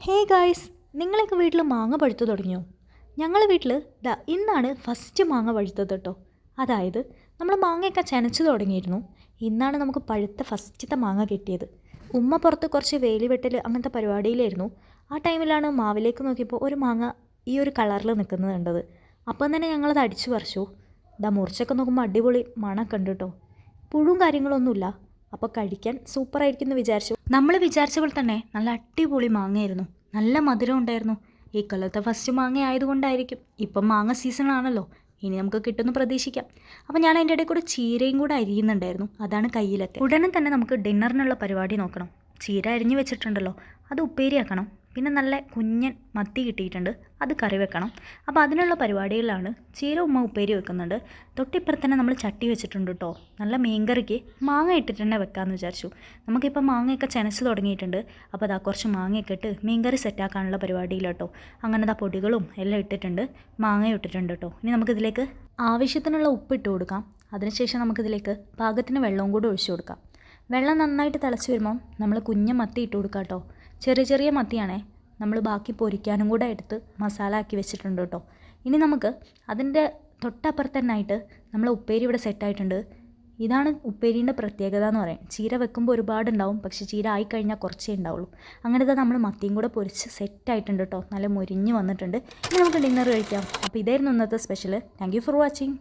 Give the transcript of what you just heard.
Hey guys, നിങ്ങളൊക്കെ വീട്ടിൽ മാങ്ങ പഴുത്തു തുടങ്ങിയോ? ഞങ്ങളുടെ വീട്ടിൽ ഇന്നാണ് ഫസ്റ്റ് മാങ്ങ പഴുത്തത് കേട്ടോ. അതായത് നമ്മൾ മാങ്ങയൊക്കെ ചെനച്ചു തുടങ്ങിയിരുന്നു. ഇന്നാണ് നമുക്ക് പഴുത്ത ഫസ്റ്റത്തെ മാങ്ങ കിട്ടിയത്. ഉമ്മ പുറത്ത് കുറച്ച് വേലി വെട്ടൽ അങ്ങനത്തെ പരിപാടിയിലായിരുന്നു. ആ ടൈമിലാണ് മാവിലേക്ക് നോക്കിയപ്പോൾ ഒരു മാങ്ങ ഈ ഒരു കളറിൽ നിൽക്കുന്നത് കണ്ടത്. അപ്പം തന്നെ ഞങ്ങളത് അടിച്ചു പറിച്ചു. മുറിച്ചൊക്കെ നോക്കുമ്പോൾ അടിപൊളി മണമൊക്കെ ഉണ്ട് കേട്ടോ. പുഴും കാര്യങ്ങളൊന്നുമില്ല. അപ്പോൾ കഴിക്കാൻ സൂപ്പറായിരിക്കും എന്ന് വിചാരിച്ചു. നമ്മൾ വിചാരിച്ച പോലെ തന്നെ നല്ല അടിപൊളി മാങ്ങയായിരുന്നു. നല്ല മധുരം ഉണ്ടായിരുന്നു. ഈ കൊല്ലത്തെ ഫസ്റ്റ് മാങ്ങ ആയതുകൊണ്ടായിരിക്കും. ഇപ്പം മാങ്ങ സീസണാണല്ലോ, ഇനി നമുക്ക് കിട്ടുമെന്ന് പ്രതീക്ഷിക്കാം. അപ്പോൾ ഞാൻ അതിൻ്റെ ഇടയിൽ കൂടെ ചീരയും കൂടെ അരിയുന്നുണ്ടായിരുന്നു. അതാണ് കയ്യിലൊക്കെ. ഉടനെ തന്നെ നമുക്ക് ഡിന്നറിനുള്ള പരിപാടി നോക്കണം. ചീര അരിഞ്ഞു വെച്ചിട്ടുണ്ടല്ലോ, അത് ഉപ്പേരിയാക്കണം. പിന്നെ നല്ല കുഞ്ഞൻ മത്തി കിട്ടിയിട്ടുണ്ട്, അത് കറി വെക്കണം. അപ്പോൾ അതിനുള്ള പരിപാടികളിലാണ്. ചീര ഉമ്മ ഉപ്പേരി വെക്കുന്നുണ്ട്. തൊട്ടിപ്പുറത്ത് തന്നെ നമ്മൾ ചട്ടി വെച്ചിട്ടുണ്ട് കേട്ടോ. നല്ല മീൻകറിക്ക് മാങ്ങ ഇട്ടിട്ട് തന്നെ വെക്കാമെന്ന് വിചാരിച്ചു. നമുക്കിപ്പോൾ മാങ്ങയൊക്കെ ചെനച്ച് തുടങ്ങിയിട്ടുണ്ട്. അപ്പോൾ അതാ കുറച്ച് മാങ്ങയൊക്കെ ഇട്ട് മീൻകറി സെറ്റാക്കാനുള്ള പരിപാടിയില്ല കേട്ടോ. അങ്ങനെ പൊടികളും എല്ലാം ഇട്ടിട്ടുണ്ട്, മാങ്ങയും ഇട്ടിട്ടുണ്ട് കേട്ടോ. ഇനി നമുക്കിതിലേക്ക് ആവശ്യത്തിനുള്ള ഉപ്പ് ഇട്ട് കൊടുക്കാം. അതിനുശേഷം നമുക്കിതിലേക്ക് പാകത്തിന് വെള്ളവും കൂടി ഒഴിച്ചു കൊടുക്കാം. വെള്ളം നന്നായിട്ട് തിളച്ച് വരുമ്പം നമ്മൾ കുഞ്ഞ് മത്തി ഇട്ട് കൊടുക്കാം കേട്ടോ. ചെറിയ ചെറിയ മത്തിയാണേ. നമ്മൾ ബാക്കി പൊരിക്കാനും കൂടെ എടുത്ത് മസാല ആക്കി വെച്ചിട്ടുണ്ട് കേട്ടോ. ഇനി നമുക്ക് അതിൻ്റെ തൊട്ടപ്പുറത്ത് തന്നെ ആയിട്ട് നമ്മൾ ഉപ്പേരി ഇവിടെ സെറ്റായിട്ടുണ്ട്. ഇതാണ് ഉപ്പേരീൻ്റെ പ്രത്യേകത എന്ന് പറയാം. ചീര വെക്കുമ്പോൾ ഒരുപാടുണ്ടാവും, പക്ഷേ ചീര ആയിക്കഴിഞ്ഞാൽ കുറച്ചേ ഉണ്ടാവുള്ളൂ. അങ്ങനത്തെ നമ്മൾ മത്തിയും കൂടെ പൊരിച്ച് സെറ്റായിട്ടുണ്ട് കേട്ടോ. നല്ല മുരിഞ്ഞ് വന്നിട്ടുണ്ട്. ഇനി നമുക്ക് ഡിന്നർ കഴിക്കാം. അപ്പോൾ ഇതായിരുന്നു ഇന്നത്തെ special. Thank you for watching.